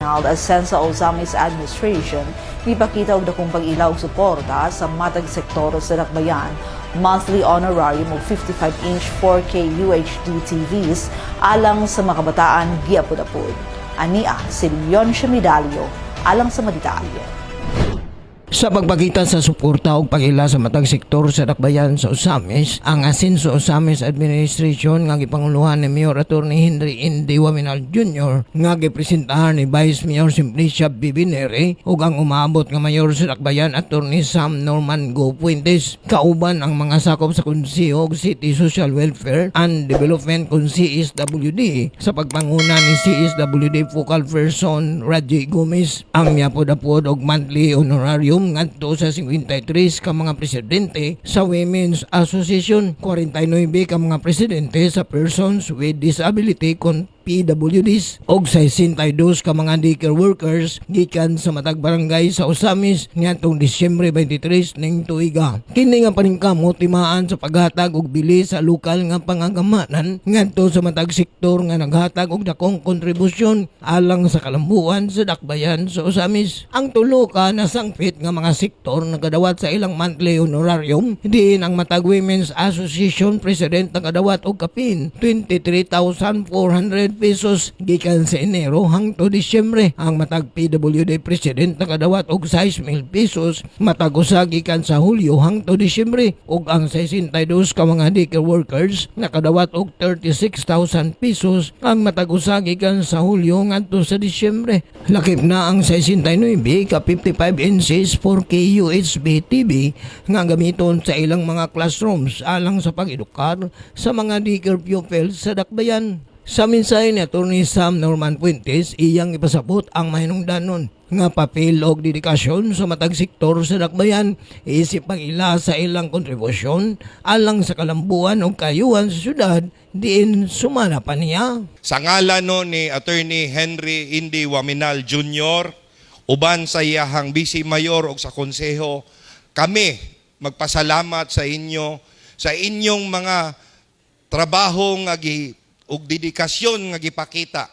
Asen sa Ozamis Administration, ipakita og dakong pag-ilaw og suporta sa matag sektor sa Dakbayan, monthly honorarium og 55-inch 4K UHD TVs alang sa mga kabataan giapod-apod. Ania si Leon Medalyo alang sa detalye. Sa pagpakita sa suporta o pag-ila sa matag sektor sa Dakbayan sa Ozamis, ang asin sa Ozamis Administration nga gipanguluhan ni Mayor Attorney Henry Indy Waminal Jr. nga gipresentahan ni Vice Mayor Simplicia Bibinere ug ang umabot nga Mayor sa Dakbayan Attorney Sam Norman Go Fuentes, kauban ang mga sakop sa Konseho ug City Social Welfare and Development kung CSWD sa pagpanguna ni CSWD Focal Person Raji Gomez. Ang miapod-apod og monthly honorarium ngadto sa 53 ka mga presidente sa Women's Association, 49 ka mga presidente sa Persons with Disability kon PWDs og 62 ka mga daycare workers gikan sa matag barangay sa Ozamis niadtong Disyembre 23 ning tuiga. Kini nga paningkamot timaan sa paghatag og bili sa lokal nga pangagamanan ngadto sa matag sektor nga naghatag og dakong kontribusyon alang sa kalambuan sa Dakbayan sa Ozamis. Ang tulo ka nasangpit nga mga sektor nagadawat sa ilang monthly honorarium, diin ang matag Women's Association President nagadawat og kapin 23,400 pesos gikan sa Enero hangtod Disyembre. Ang matag PWD President nakadawat og 6,000 pesos matag usa gikan sa Hulyo hangtod Disyembre, ug ang 62 ka mga daycare workers nakadawat og 36,000 pesos ang matag usa gikan sa Hulyo ngadto sa Disyembre. Lakip na ang 69 ka 55 inches 4K USB TV nga gamiton sa ilang mga classrooms alang sa pag-edukar sa mga daycare pupils sa Dakbayan. Sa mensahe ni Atty. Sam Norman Fuentes, iyang ipasabot ang mahinungdanon nga papel og dedikasyon sa matag sektor sa Dakbayan isip pag-ila sa ilang kontribusyon alang sa kalambuan o kayuhan sa syudad diin sumana pa niya. Sa ngalan ni Attorney Henry Indy Waminal Jr., uban sa iyahang Vice Mayor o sa Konseho, kami magpasalamat sa inyo sa inyong mga trabaho nga ug dedikasyon nga gipakita.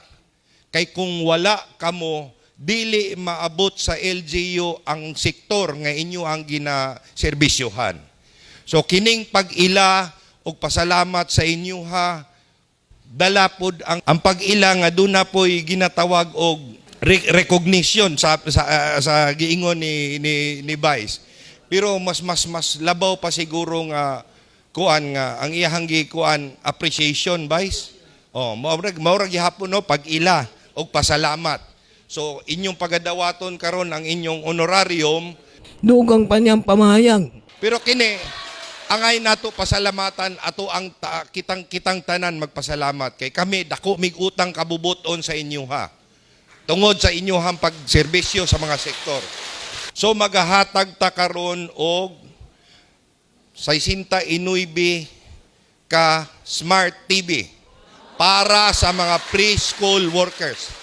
Kay kung wala kamo, dili maabot sa LGU ang sektor nga inyo ang ginaserbisyohan. So kining pag-ila ug pasalamat sa inyo ha, dala pod ang pag-ila nga duna po'y ginatawag og recognition sa giingon ni Vice. Pero mas labaw pa siguro nga kuan nga ang iyahang gikuan appreciation, Vice. Maurag gihapon no pag-ila og pasalamat. So inyong pagadawaton karon ang inyong honorarium, Dugang pa niyang pamahayag. pero kini angay nato pasalamatan ato ang kitang tanan magpasalamat kay kami dako mig utang kabubuton sa inyo ha. Tungod sa inyohang pagserbisyo sa mga sektor. So magahatag ta karon og 69 ka smart TV para sa mga preschool workers.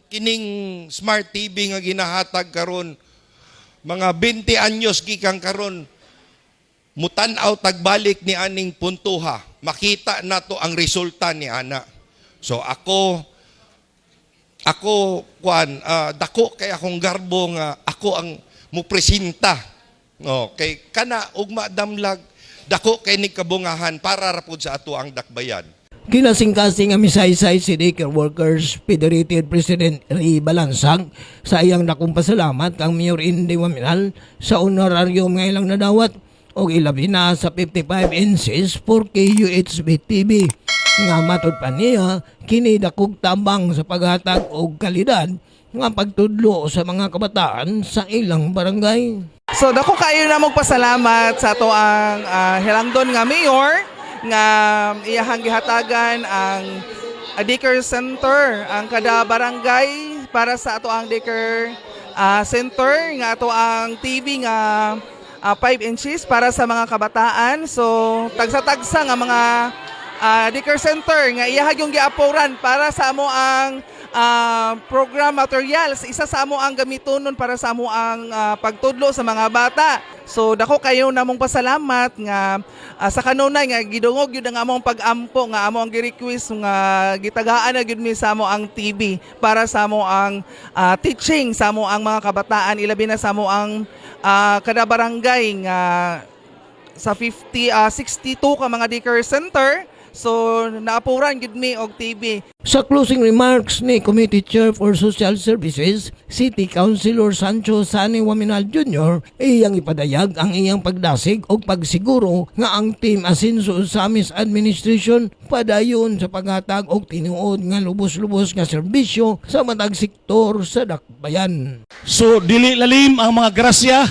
Kining smart TV nga ginahatag karon mga 20 anyos gikan karon mutan-aw tagbalik ni aning puntuha. Makita nato ang resulta ni ana. So ako dako kay akong garbo nga ako ang mupresenta. Kay kana ugma damlag dako kay ni kabungahan para rapod sa ato ang Dakbayan. Kinasing-kasing ang misaysay si Daycare Workers Federated President Ray Balansag sa iyang dakong pasalamat kang Mayor Indy Waminal sa honorarium nga ilang nadawat o ilabi na sa 55 inches 4K USB TV. Nga matod pa niya, kini dakog tabang sa paghatag og kalidad nga pagtudlo sa mga kabataan sa ilang barangay. So dako kayo na magpasalamat sa ato ang hilangdon nga mayor nga iyahang gihatagan ang daycare center ang kada barangay para sa ato ang daycare center nga ato ang TV nga 5 inches para sa mga kabataan. So tagsa-tagsa nga mga daycare center nga iyahag yung giapuran para sa amo ang program materials, isa sa amo ang gamitonon para sa amo ang pagtudlo sa mga bata. So dako kayo namong pasalamat nga sa kanunay nga gidungog gyud ang among pag-ampo nga amo ang gi-request nga gitagaan na gyud mi sa amo ang TV para sa amo ang teaching sa amo ang mga kabataan, ilabi na sa amo ang kada barangay nga sa 62 ka mga daycare center. So naapuran gyud mi og TV. Sa closing remarks ni Committee Chair for Social Services, City Councilor Sancho Sani Waminal Jr., iyang ipadayag ang iyang pagdasig o pagsiguro nga ang Team Asinso Osamis Administration padayon sa paghatag og tinuod nga lubos-lubos nga serbisyo sa matag sektor sa dakbayan. So dili lalim ang mga grasya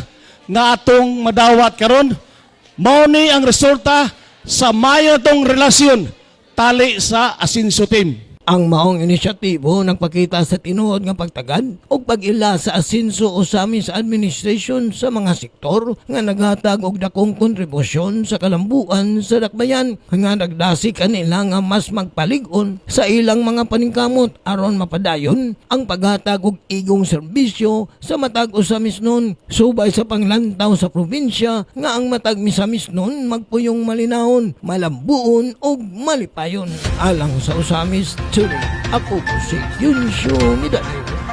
nga atong madawat karon. Mao ni ang resulta sa mayo tong relasyon tali sa Asinso Team. Ang maong inisyatibo nagpakita sa tinuod nga pagtagad o pag-ila sa Asinso Osamis Administration sa mga sektor nga naghatag og dakong kontribusyon sa kalambuan sa dakbayan nga nagdasi kanila nga mas magpalig-on sa ilang mga paningkamot aron mapadayon ang paghatag og igong serbisyo sa matag Osamis nun subay sa panglantaw sa probinsya nga ang matag Misamis nun magpuyong malinahon, malambuon ug malipayon. Alang sa Osamis, ako po si Yunsho Midalio.